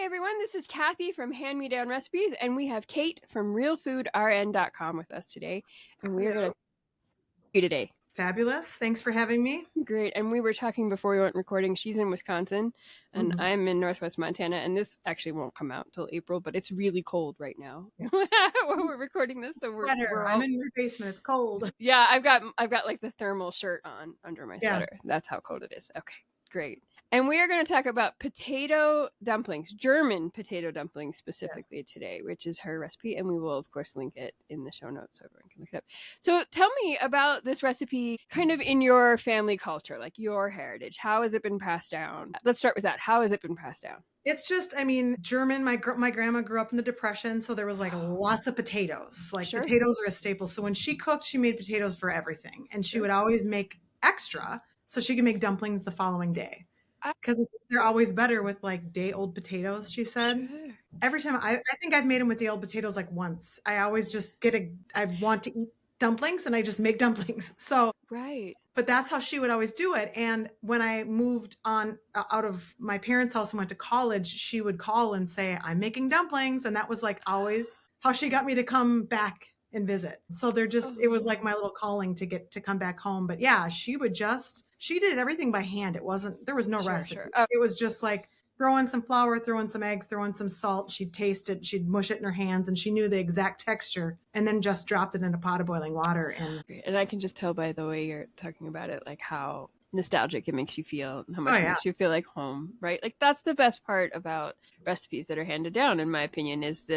everyone, this is Kathy from Hand Me Down Recipes, and we have Kate from realfoodrn.com with us today, and we are going to you today. Fabulous. Thanks for having me. Great. And we were talking before we went recording. She's in Wisconsin, and I'm in Northwest Montana, and this actually won't come out until April, but it's really cold right now when we're recording this, so we're all... I'm in your basement. It's cold. Yeah, I've got like the thermal shirt on under my sweater. That's how cold it is. Okay, great. And we are going to talk about potato dumplings, German potato dumplings specifically today, which is her recipe. And we will, of course, link it in the show notes so everyone can look it up. So tell me about this recipe kind of in your family culture, like your heritage. How has it been passed down? Let's start with that. How has it been passed down? It's just, German, my grandma grew up in the Depression, so there was like lots of potatoes. Like potatoes are a staple. So when she cooked, she made potatoes for everything. And she would always make extra so she could make dumplings the following day. Because they're always better with like day-old potatoes, she said. Every time, I think I've made them with day-old potatoes like once. I always just I want to eat dumplings and I just make dumplings. So, but that's how she would always do it. And when I moved on out of my parents' house and went to college, she would call and say, I'm making dumplings. And that was like always how she got me to come back and visit. So it was like my little calling to come back home. But yeah, she did everything by hand. There was no recipe. It was just like throw in some flour, throw in some eggs, throw in some salt. She'd taste it. She'd mush it in her hands and she knew the exact texture and then just dropped it in a pot of boiling water. And I can just tell by the way you're talking about it, like how nostalgic it makes you feel and how much it makes you feel like home, right? Like that's the best part about recipes that are handed down, in my opinion, is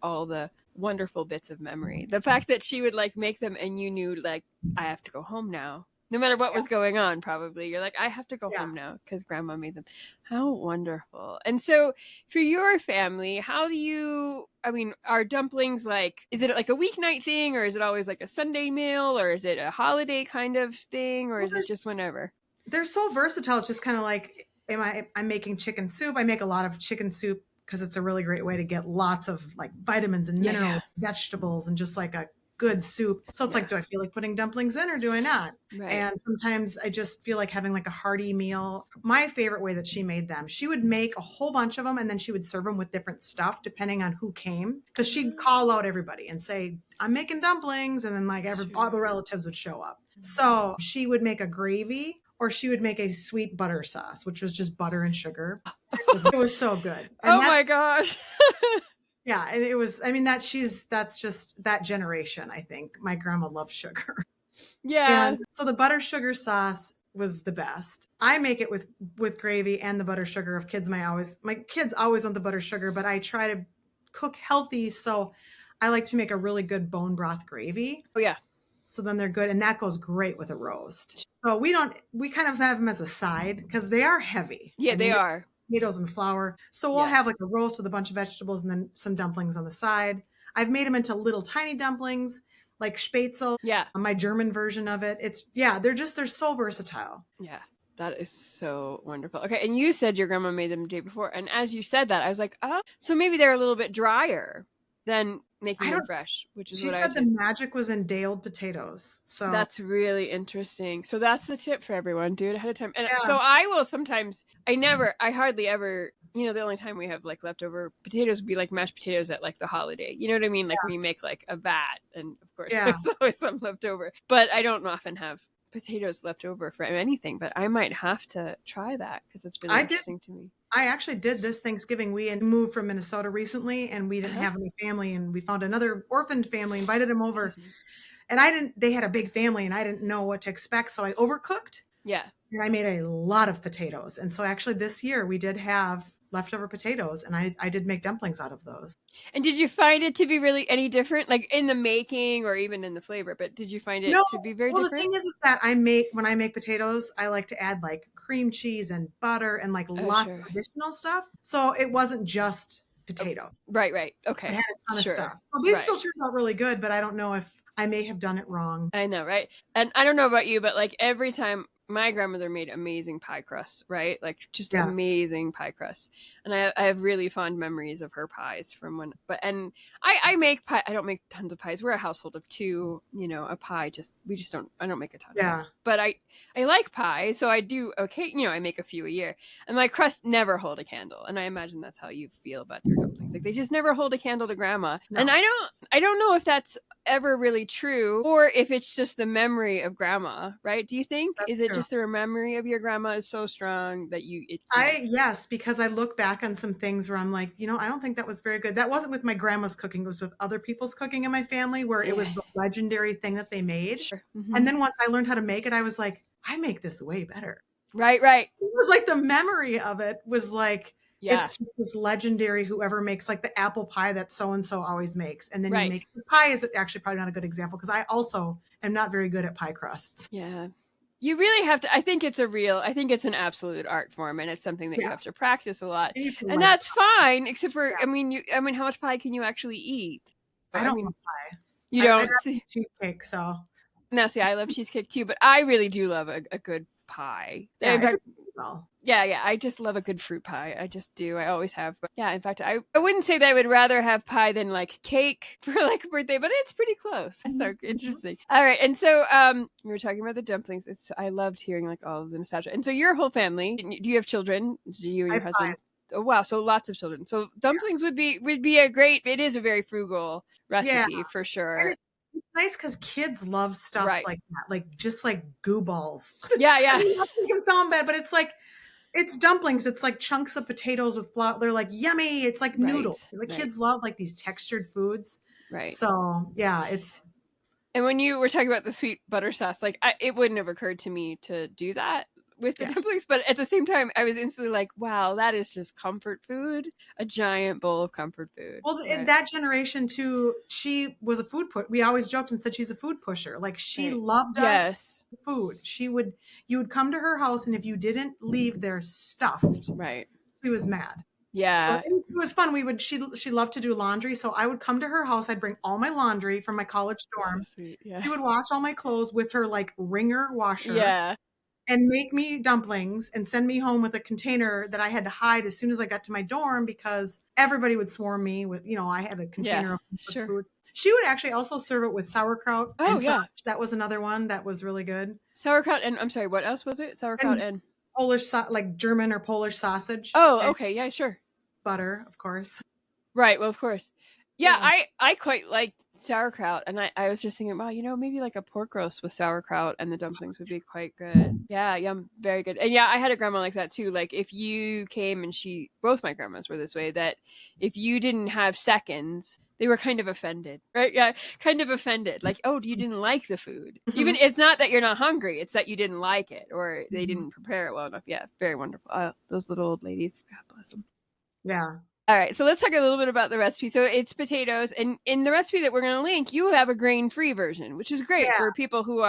all the wonderful bits of memory. The fact that she would like make them and you knew like, I have to go home now. No matter what was going on, probably. You're like, I have to go home now because grandma made them. How wonderful. And so for your family, are dumplings like, is it like a weeknight thing or is it always like a Sunday meal or is it a holiday kind of thing or is it just whenever? They're so versatile. It's just kind of like, I'm making chicken soup. I make a lot of chicken soup because it's a really great way to get lots of like vitamins and minerals, vegetables, and just like a good soup. So it's like, do I feel like putting dumplings in or do I not? And sometimes I just feel like having like a hearty meal. My favorite way that she made them, she would make a whole bunch of them and then she would serve them with different stuff depending on who came. Because she'd call out everybody and say, I'm making dumplings. And then like all the relatives would show up. So she would make a gravy or she would make a sweet butter sauce, which was just butter and sugar. It was so good. And my gosh. Yeah. And it was, that's just that generation, I think. My grandma loved sugar. Yeah. And so the butter sugar sauce was the best. I make it with gravy and the butter sugar of kids. My kids always want the butter sugar, but I try to cook healthy. So I like to make a really good bone broth gravy. Oh yeah. So then they're good. And that goes great with a roast. So we kind of have them as a side because they are heavy. Yeah, they are. Potatoes and flour. So we'll have like a roast with a bunch of vegetables and then some dumplings on the side. I've made them into little tiny dumplings like spätzle. Yeah. My German version of it. They're so versatile. Yeah. That is so wonderful. Okay. And you said your grandma made them the day before. And as you said that, I was like, oh, so maybe they're a little bit drier than making them fresh, which is she said the magic was in day-old potatoes. So that's really interesting. So that's the tip for everyone. Do it ahead of time. And so I will sometimes, I hardly ever, the only time we have like leftover potatoes would be like mashed potatoes at like the holiday. You know what I mean? Like we make like a vat and of course there's always some left over, but I don't often have potatoes left over for anything, but I might have to try that because it's really interesting to me. I actually did this Thanksgiving. We had moved from Minnesota recently and we didn't have any family and we found another orphaned family, invited them over and they had a big family and I didn't know what to expect. So I overcooked. Yeah. And I made a lot of potatoes. And so actually this year we did have leftover potatoes and I did make dumplings out of those. And did you find it to be really any different, like in the making or even in the flavor, but did you find it to be very different? The thing is that when I make potatoes, I like to add like cream cheese and butter and like lots of additional stuff. So it wasn't just potatoes. Right. Okay. It had a ton of stuff. So these still turned out really good, but I don't know if I may have done it wrong. I know, right? And I don't know about you, but like every time my grandmother made amazing pie crust, right? Like just amazing pie crust. And I have really fond memories of her pies from when, and I make pie. I don't make tons of pies. We're a household of 2, a pie, I don't make a ton. Yeah. But I like pie. So I do, okay. I make a few a year, and my crust never hold a candle. And I imagine that's how you feel about your dumplings. Like they just never hold a candle to grandma. No. And I don't know if that's ever really true or if it's just the memory of grandma, right? Do you think? Is it just the memory of your grandma is so strong that yes, because I look back on some things where I'm like, I don't think that was very good. That wasn't with my grandma's cooking. It was with other people's cooking in my family where it was the legendary thing that they made. Sure. Mm-hmm. And then once I learned how to make it, I was like, I make this way better. Right. It was like the memory of it was like, it's just this legendary, whoever makes like the apple pie that so-and-so always makes. And then you make the pie is actually probably not a good example because I also am not very good at pie crusts. Yeah. You really have to, I think it's an absolute art form, and it's something that you have to practice a lot. And that's fine, except for, how much pie can you actually eat? I don't love pie. You don't see cheesecake, so. No, see, I love cheesecake too, but I really do love a good pie. Yeah, in fact, I just love a good fruit pie. I just do. I always have. But yeah, in fact, I wouldn't say that I would rather have pie than like cake for like a birthday, but it's pretty close. So interesting. All right, and so we were talking about the dumplings. I loved hearing like all of the nostalgia. And so your whole family, do you have children? Do you and your husband? 5. Oh wow, so lots of children. So dumplings would be a great. It is a very frugal recipe for sure. It's nice because kids love stuff like that, like just like goo balls. Yeah. I mean, not to make them sound bad, but it's like it's dumplings. It's like chunks of potatoes with flour. They're like yummy. It's like noodles. The kids love like these textured foods. Right. So yeah, it's. And when you were talking about the sweet butter sauce, like it wouldn't have occurred to me to do that with the dumplings, but at the same time, I was instantly like, wow, that is just comfort food, a giant bowl of comfort food. Well, in that generation too, she was a food we always joked and said she's a food pusher. Like she loved us food. You would come to her house, and if you didn't leave there stuffed, she was mad. Yeah. So it was fun. She loved to do laundry. So I would come to her house. I'd bring all my laundry from my college dorm. So sweet. Yeah. She would wash all my clothes with her like ringer washer. Yeah. And make me dumplings and send me home with a container that I had to hide as soon as I got to my dorm because everybody would swarm me with, I had a container of food. She would actually also serve it with sauerkraut. Oh, yeah. That was another one that was really good. Sauerkraut and, I'm sorry, what else was it? Sauerkraut and Polish, like German or Polish sausage. Oh, okay. Yeah, sure. Butter, of course. Right. Well, of course. Yeah. I quite like sauerkraut, and I was just thinking, wow, maybe like a pork roast with sauerkraut and the dumplings would be quite good. Yeah, yum, very good. And yeah, I had a grandma like that too. Like if you came and both my grandmas were this way, that if you didn't have seconds, they were kind of offended, right? Yeah, kind of offended. Like, oh, you didn't like the food. Even it's not that you're not hungry, it's that you didn't like it or they didn't prepare it well enough. Yeah, very wonderful. Those little old ladies, God bless them. Yeah. All right, so let's talk a little bit about the recipe. So it's potatoes, and in the recipe that we're going to link, you have a grain-free version, which is great for people who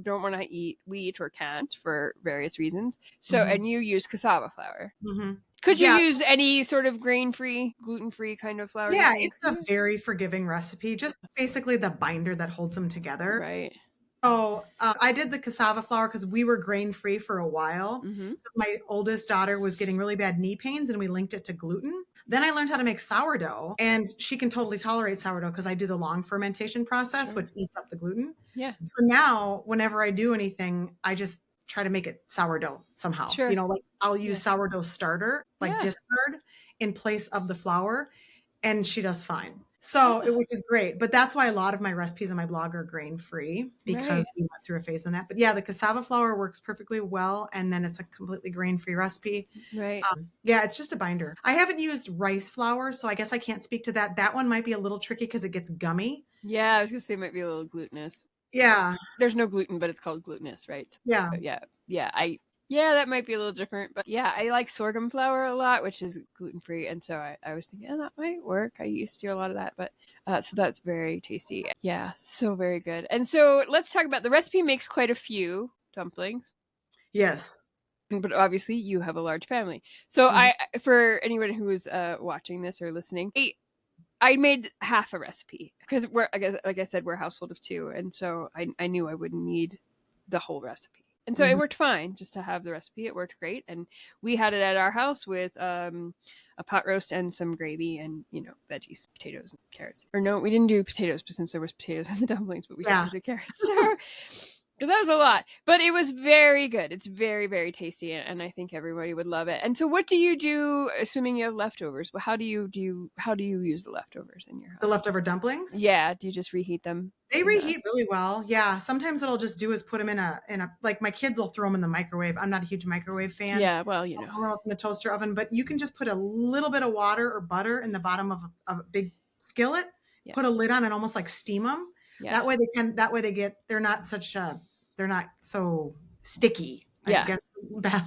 don't want to eat wheat or can't for various reasons. So, and you use cassava flour. Could you use any sort of grain-free, gluten-free kind of flour? Yeah, it's a very forgiving recipe. Just basically the binder that holds them together. Right. So I did the cassava flour because we were grain-free for a while. My oldest daughter was getting really bad knee pains, and we linked it to gluten. Then I learned how to make sourdough, and she can totally tolerate sourdough because I do the long fermentation process, which eats up the gluten. Yeah. So now whenever I do anything, I just try to make it sourdough somehow. Sure. Like I'll use sourdough starter, like discard in place of the flour, and she does fine. So, which is great. But that's why a lot of my recipes on my blog are grain-free because we went through a phase on that. But yeah, the cassava flour works perfectly well. And then it's a completely grain-free recipe. Right. Yeah, it's just a binder. I haven't used rice flour, so I guess I can't speak to that. That one might be a little tricky because it gets gummy. Yeah, I was going to say it might be a little glutinous. Yeah. There's no gluten, but it's called glutinous, right? Yeah. Yeah, that might be a little different, but yeah, I like sorghum flour a lot, which is gluten-free, and so I was thinking, that might work. I used to do a lot of that, but so that's very tasty. Yeah, so very good. And so let's talk about the recipe. Makes quite a few dumplings. Yes. But obviously you have a large family. So for anyone who is watching this or listening, I made half a recipe because like I said, we're a household of 2, and so I knew I wouldn't need the whole recipe. And so it worked fine just to have the recipe. It worked great. And we had it at our house with a pot roast and some gravy and, veggies, potatoes and carrots. Or no, we didn't do potatoes, but since there was potatoes in the dumplings, but we just did the carrots. Because that was a lot. But it was very good. It's very, very tasty. And I think everybody would love it. And so what do you do, assuming you have leftovers? How do you use the leftovers in your house? The leftover dumplings? Yeah. Do you just reheat them? They reheat really well. Yeah. Sometimes what I'll just do is put them in a, like my kids will throw them in the microwave. I'm not a huge microwave fan. Yeah. Well, I'll throw them up in the toaster oven, but you can just put a little bit of water or butter in the bottom of a big skillet, put a lid on and almost like steam them. Yeah. They're not so sticky. I guess,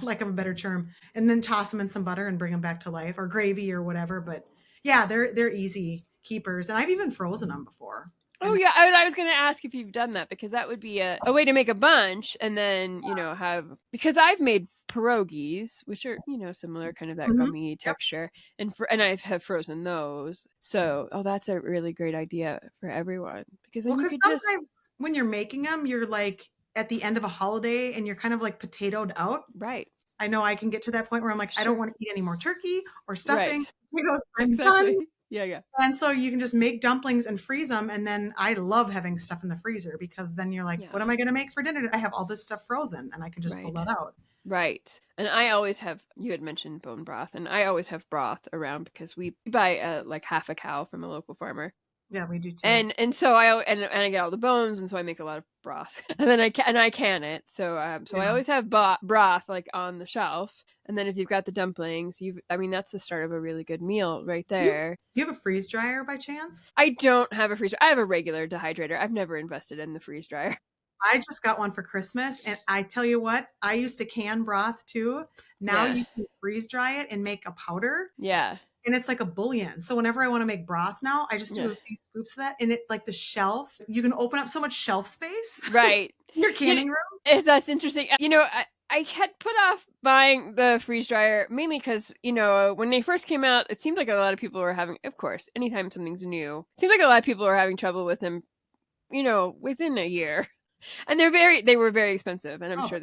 lack of a better term. And then toss them in some butter and bring them back to life, or gravy or whatever. But yeah, they're easy keepers. And I've even frozen them before. Oh, yeah. I was going to ask if you've done that, because that would be a way to make a bunch and then, because I've made pierogies, which are, similar, kind of that gummy texture. And I have frozen those. So, that's a really great idea for everyone. Because then you could sometimes when you're making them, you're like at the end of a holiday and you're kind of like potatoed out. Right. I know I can get to that point where I'm like, I don't want to eat any more turkey or stuffing. Right. I'm done. Yeah. And so you can just make dumplings and freeze them. And then I love having stuff in the freezer, because then you're like, what am I going to make for dinner? I have all this stuff frozen and I can just pull that out. Right. And I always have, you had mentioned bone broth, and I always have broth around because we buy like half a cow from a local farmer. Yeah, we do too. And so I get all the bones, and so I make a lot of broth, and then I can it. So I always have broth like on the shelf, and then if you've got the dumplings, that's the start of a really good meal right there. Do you have a freeze dryer by chance? I don't have a freezer. I have a regular dehydrator. I've never invested in the freeze dryer. I just got one for Christmas, and I tell you what, I used to can broth too. Now you can freeze dry it and make a powder. Yeah. And it's like a bouillon. So whenever I want to make broth now, I just do a few scoops of that. And it, like the shelf, you can open up so much shelf space. Right. In your canning room. That's interesting. I had put off buying the freeze dryer mainly because, when they first came out, it seemed like a lot of people were having, of course, anytime something's new, it seemed like a lot of people were having trouble with them, within a year. And they were very expensive, and I'm sure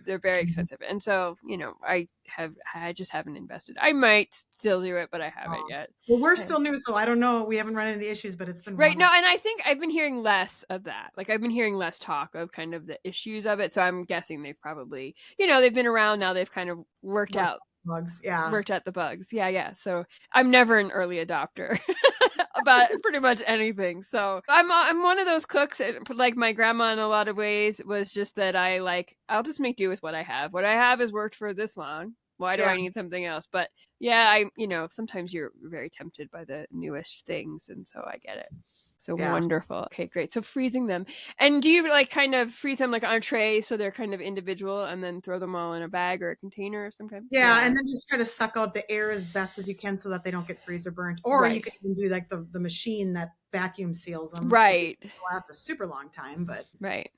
they're very expensive. And so, I just haven't invested. I might still do it, but I haven't yet. Well, we're still new, so I don't know. We haven't run into issues, but it's been right. No, and I think I've been hearing less of that. Like I've been hearing less talk of kind of the issues of it. So I'm guessing they've probably, they've been around now. They've kind of worked out bugs. Worked out the bugs. Yeah. So I'm never an early adopter about pretty much anything. So I'm one of those cooks, like my grandma in a lot of ways was just that I'll just make do with what I have. What I have has worked for this long. Why do I need something else? But yeah, sometimes you're very tempted by the newest things, and so I get it. So wonderful. Okay, great. So freezing them. And do you kind of freeze them on a tray so they're kind of individual, and then throw them all in a bag or a container of some kind? Yeah, and then just try to suck out the air as best as you can so that they don't get freezer burnt. Or you could even do the machine that vacuum seals them. Right. It lasts a super long time, but Right.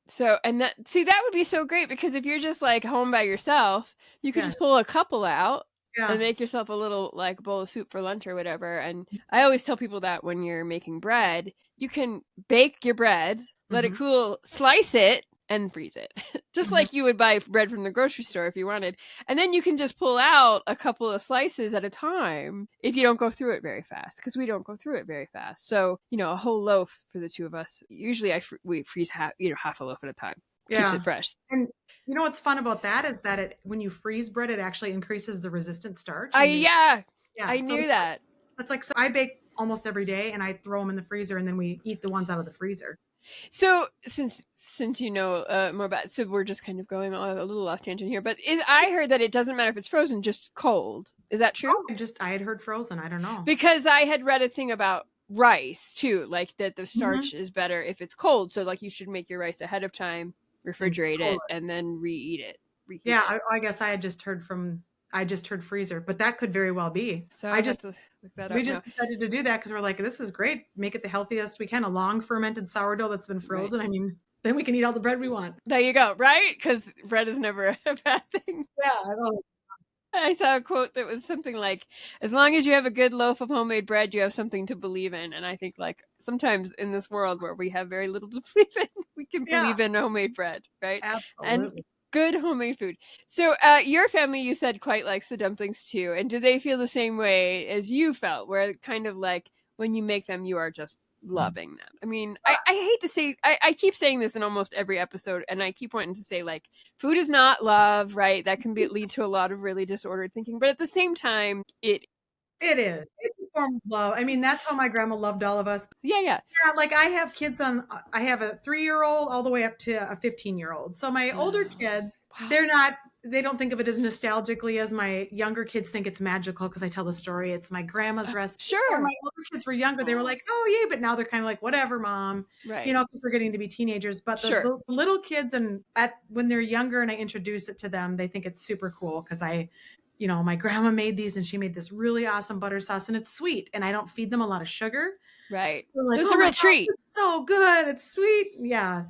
So, and that would be so great, because if you're just home by yourself, you could just pull a couple out. Yeah. And make yourself a little bowl of soup for lunch or whatever. And I always tell people that when you're making bread, you can bake your bread, let it cool, slice it, and freeze it. Just like you would buy bread from the grocery store if you wanted. And then you can just pull out a couple of slices at a time if you don't go through it very fast, because we don't go through it very fast. So, a whole loaf for the two of us. Usually we freeze half a loaf at a time. Keeps it fresh. And what's fun about that is that when you freeze bread, it actually increases the resistant starch. I knew that. That's so I bake almost every day, and I throw them in the freezer, and then we eat the ones out of the freezer. So since more about, so we're just kind of going a little off tangent here, but I heard that it doesn't matter if it's frozen, just cold. Is that true? I had heard frozen. I don't know. Because I had read a thing about rice too, that the starch is better if it's cold. So you should make your rice ahead of time, refrigerate it, and then reheat it. I guess I just heard freezer, but that could very well be. So we just decided to do that because we're like, this is great. Make it the healthiest we can. A long fermented sourdough that's been frozen. Right. I mean, then we can eat all the bread we want. There you go. Right? Because bread is never a bad thing. Yeah. I don't know. I saw a quote that was something like, as long as you have a good loaf of homemade bread, you have something to believe in. And I think like sometimes in this world where we have very little to believe in, we can believe in homemade bread, right? Absolutely. And good homemade food. So your family, you said, quite likes the dumplings too. And do they feel the same way as you felt, where kind of like when you make them, you are just loving them? I mean, I hate to say, I keep saying this in almost every episode, and I keep wanting to say like food is not love, right? That can lead to a lot of really disordered thinking, but at the same time it is. It's a form of love. I mean, that's how my grandma loved all of us. Yeah, like I have kids I have a 3-year-old all the way up to a 15-year-old. So my older kids, they don't think of it as nostalgically as my younger kids think it's magical, because I tell the story, it's my grandma's recipe. Sure. When my older kids were younger, they were like, oh yay, but now they're kind of like, whatever, mom. Right. Because they're getting to be teenagers. But the little kids, and when they're younger and I introduce it to them, they think it's super cool, because my grandma made these and she made this really awesome butter sauce, and it's sweet, and I don't feed them a lot of sugar. Right. Like, so it's a real treat. It's so good. It's sweet. Yeah.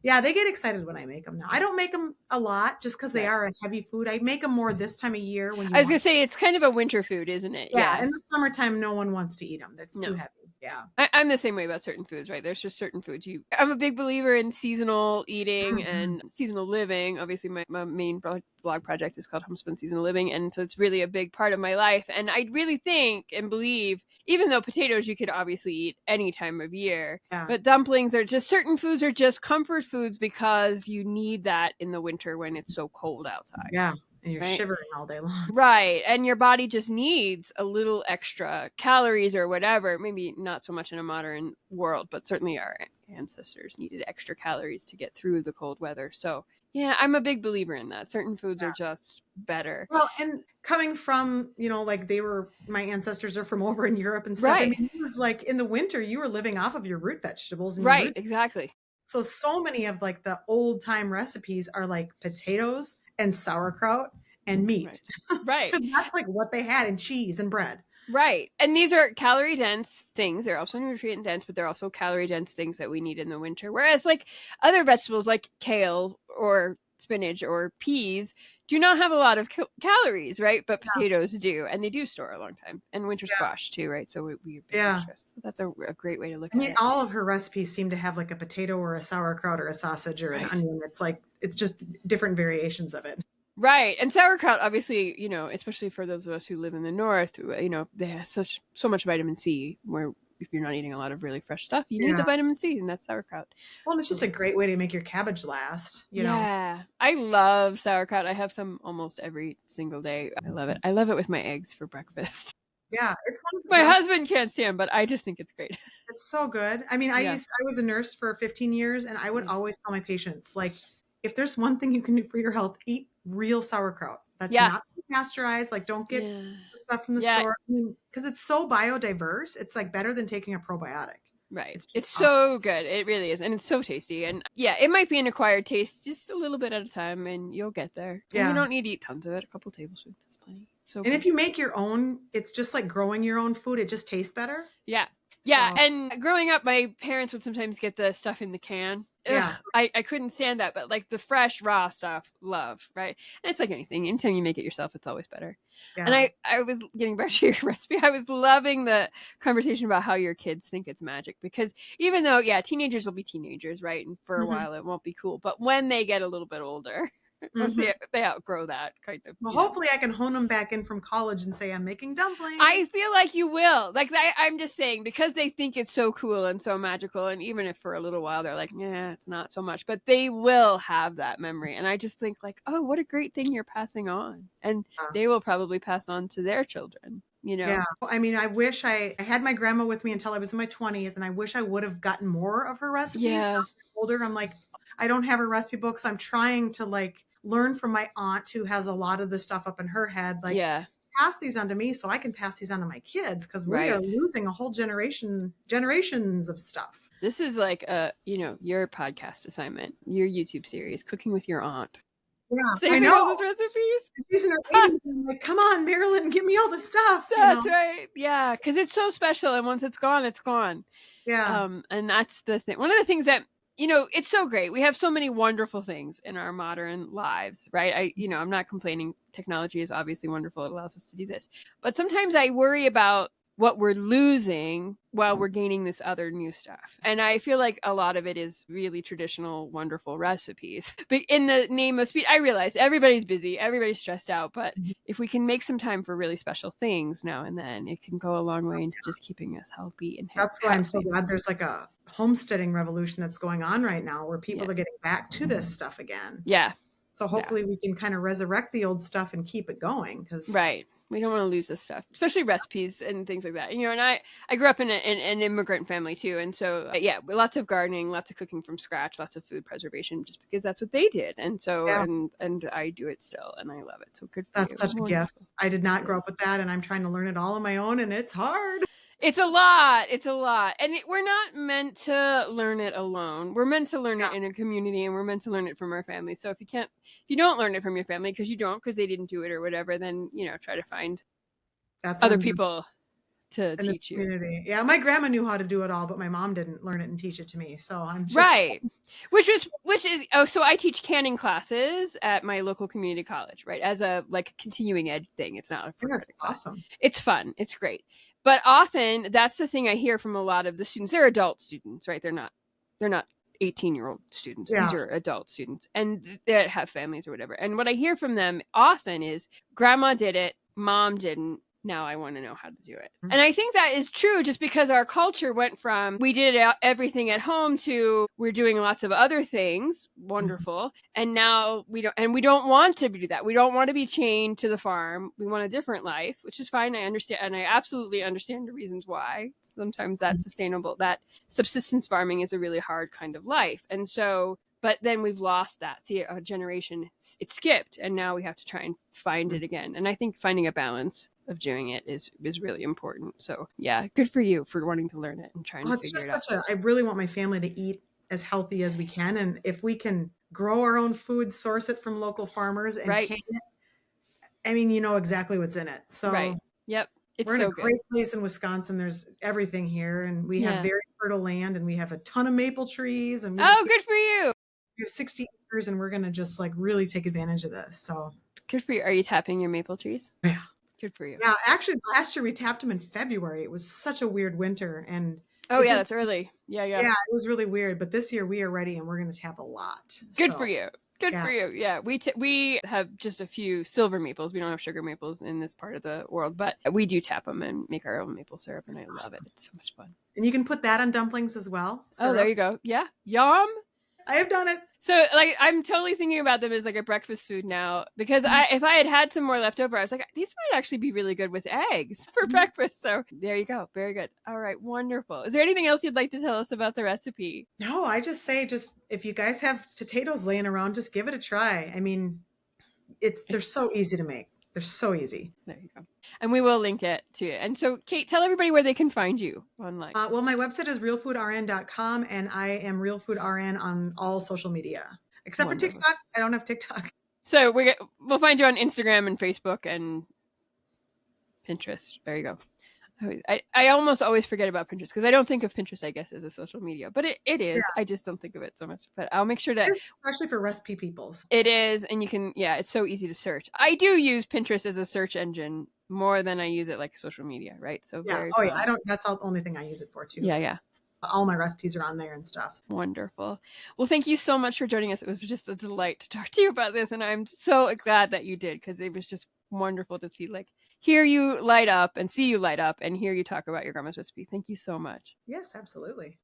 Yeah, they get excited when I make them now. I don't make them a lot just because they are a heavy food. I make them more this time of year. I was going to say, it's kind of a winter food, isn't it? Yeah. In the summertime, no one wants to eat them. That's too heavy. Yeah. I'm the same way about certain foods, right? There's just certain foods I'm a big believer in seasonal eating and seasonal living. Obviously, my main blog project is called Homespun Seasonal Living. And so it's really a big part of my life. And I really think and believe, even though potatoes you could obviously eat any time of year, but dumplings are just, certain foods are just comfort foods because you need that in the winter when it's so cold outside. Yeah. And you're shivering all day long. Right. And your body just needs a little extra calories or whatever. Maybe not so much in a modern world, but certainly our ancestors needed extra calories to get through the cold weather. So, yeah, I'm a big believer in that. Certain foods are just better. Well, and coming from, like my ancestors are from over in Europe and stuff. Right. I mean, it was like in the winter, you were living off of your root vegetables. And right. Exactly. So many of like the old time recipes are like potatoes and sauerkraut and meat. Right. Because that's like what they had, and cheese and bread. Right. And these are calorie dense things. They're also nutrient dense, but they're also calorie dense things that we need in the winter. Whereas like other vegetables like kale or spinach or peas do not have a lot of calories, right? But potatoes do, and they do store a long time. And winter squash too, right? So we so that's a great way to look at it. I mean, all of her recipes seem to have like a potato or a sauerkraut or a sausage or an onion. It's like, it's just different variations of it. Right. And sauerkraut, obviously, especially for those of us who live in the north, they have so much vitamin C, where if you're not eating a lot of really fresh stuff, you need the vitamin C, and that's sauerkraut. Well, it's just a great way to make your cabbage last, Yeah. I love sauerkraut. I have some almost every single day. I love it. I love it with my eggs for breakfast. Yeah. It's my husband can't stand, but I just think it's great. It's so good. I mean, I was a nurse for 15 years, and I would always tell my patients, like, if there's one thing you can do for your health, eat real sauerkraut. That's not pasteurized. Like, don't get stuff from the store. I mean, because it's so biodiverse. It's like better than taking a probiotic. Right. It's so good. It really is. And it's so tasty. And it might be an acquired taste just a little bit at a time, and you'll get there. Yeah. And you don't need to eat tons of it. A couple tablespoons is plenty. So and if you make your own, it's just like growing your own food. It just tastes better. Yeah. Yeah. So. And growing up, my parents would sometimes get the stuff in the can. Yeah. I couldn't stand that, but like the fresh raw stuff, love, right? And it's like anything. Anytime you make it yourself, it's always better. Yeah. And I was getting back to your recipe. I was loving the conversation about how your kids think it's magic, because even though, teenagers will be teenagers, right? And for a while it won't be cool. But when they get a little bit older, once they outgrow that kind of. Well, hopefully I can hone them back in from college and say I'm making dumplings. I feel like you will. Like I'm just saying, because they think it's so cool and so magical, and even if for a little while they're like, yeah, it's not so much, but they will have that memory. And I just think like, oh, what a great thing you're passing on, and they will probably pass on to their children. Yeah. I mean, I wish I had my grandma with me until I was in my 20s, and I wish I would have gotten more of her recipes. Yeah. As I'm older, I'm like, I don't have a recipe book, so I'm trying to like learn from my aunt, who has a lot of the stuff up in her head. Like, pass these on to me so I can pass these on to my kids, because we are losing a whole generations of stuff. This is like your podcast assignment, your YouTube series, Cooking with Your Aunt. Yeah, I know all those recipes. She's in her 80s, I'm like, come on, Marilyn, give me all the stuff. That's right. Yeah, because it's so special, and once it's gone, it's gone. Yeah. And that's the thing. One of the things that it's so great. We have so many wonderful things in our modern lives, right? I'm not complaining. Technology is obviously wonderful. It allows us to do this. But sometimes I worry about what we're losing while we're gaining this other new stuff. And I feel like a lot of it is really traditional, wonderful recipes. But in the name of speed, I realize everybody's busy, everybody's stressed out. But if we can make some time for really special things now and then, it can go a long way into just keeping us healthy and That's why I'm so glad there's like a homesteading revolution that's going on right now where people are getting back to this stuff again. Yeah. So hopefully we can kind of resurrect the old stuff and keep it going. Because right. We don't want to lose this stuff, especially recipes and things like that. And I grew up in an immigrant family too. And so, lots of gardening, lots of cooking from scratch, lots of food preservation, just because that's what they did. And so, and I do it still, and I love it. So good for you. That's such a gift. I did not grow up with that, and I'm trying to learn it all on my own, and it's hard. It's a lot. It's a lot. And we're not meant to learn it alone. We're meant to learn it in a community, and we're meant to learn it from our family. So if you don't learn it from your family because they didn't do it or whatever, then, try to find other people to teach you. Community. Yeah, my grandma knew how to do it all, but my mom didn't learn it and teach it to me. So I'm just right. Which is so I teach canning classes at my local community college, right? As a continuing ed thing. It's not that's awesome. It's fun. It's great. But often that's the thing I hear from a lot of the students. They're adult students, right? They're not 18-year-old students. Yeah. These are adult students, and they have families or whatever. And what I hear from them often is, grandma did it, mom didn't. Now I want to know how to do it. Mm-hmm. And I think that is true just because our culture went from we did everything at home to we're doing lots of other things, wonderful. Mm-hmm. And now we don't want to do that. We don't want to be chained to the farm. We want a different life, which is fine. I understand. And I absolutely understand the reasons why. Sometimes that's sustainable. That subsistence farming is a really hard kind of life. And so, but then we've lost that. See, a generation, it skipped, and now we have to try and find it again. And I think finding a balance of doing it is really important. So yeah, good for you for wanting to learn it and trying to figure it out. I really want my family to eat as healthy as we can. And if we can grow our own food, source it from local farmers and can it, I mean, you know exactly what's in it. So right. Yep. We're in a great place in Wisconsin. There's everything here, and we have very fertile land, and we have a ton of maple trees. And good for you. We have 60 acres, and we're going to just really take advantage of this. So good for you. Are you tapping your maple trees? Yeah. Good for you. Yeah, actually, last year we tapped them in February. It was such a weird winter, and that's early. Yeah. Yeah, it was really weird. But this year we are ready, and we're going to tap a lot. Good for you. Good for you. Yeah, we have just a few silver maples. We don't have sugar maples in this part of the world, but we do tap them and make our own maple syrup, and I love it. It's so much fun. And you can put that on dumplings as well. Syrup. Oh, there you go. Yeah, yum. I have done it. So I'm totally thinking about them as a breakfast food now, because if I had some more left over, I was like, these might actually be really good with eggs for breakfast. So there you go. Very good. All right. Wonderful. Is there anything else you'd like to tell us about the recipe? No, I just say, if you guys have potatoes laying around, just give it a try. I mean, they're so easy to make. They're so easy. There you go. And we will link it to it. And so, Kate, tell everybody where they can find you online. Well, my website is realfoodrn.com, and I am realfoodrn on all social media. Except for TikTok. I don't have TikTok. So we'll find you on Instagram and Facebook and Pinterest. There you go. I almost always forget about Pinterest because I don't think of Pinterest, I guess, as a social media, but it is. Yeah. I just don't think of it so much. But I'll make sure that especially for recipe people. It is, and you can. Yeah, it's so easy to search. I do use Pinterest as a search engine more than I use it like social media, right? So very fun. I don't. That's the only thing I use it for too. Yeah. All my recipes are on there and stuff. Wonderful. Well, thank you so much for joining us. It was just a delight to talk to you about this, and I'm so glad that you did, because it was just wonderful to hear you light up and see you light up and hear you talk about your grandma's recipe. Thank you so much. Yes, absolutely.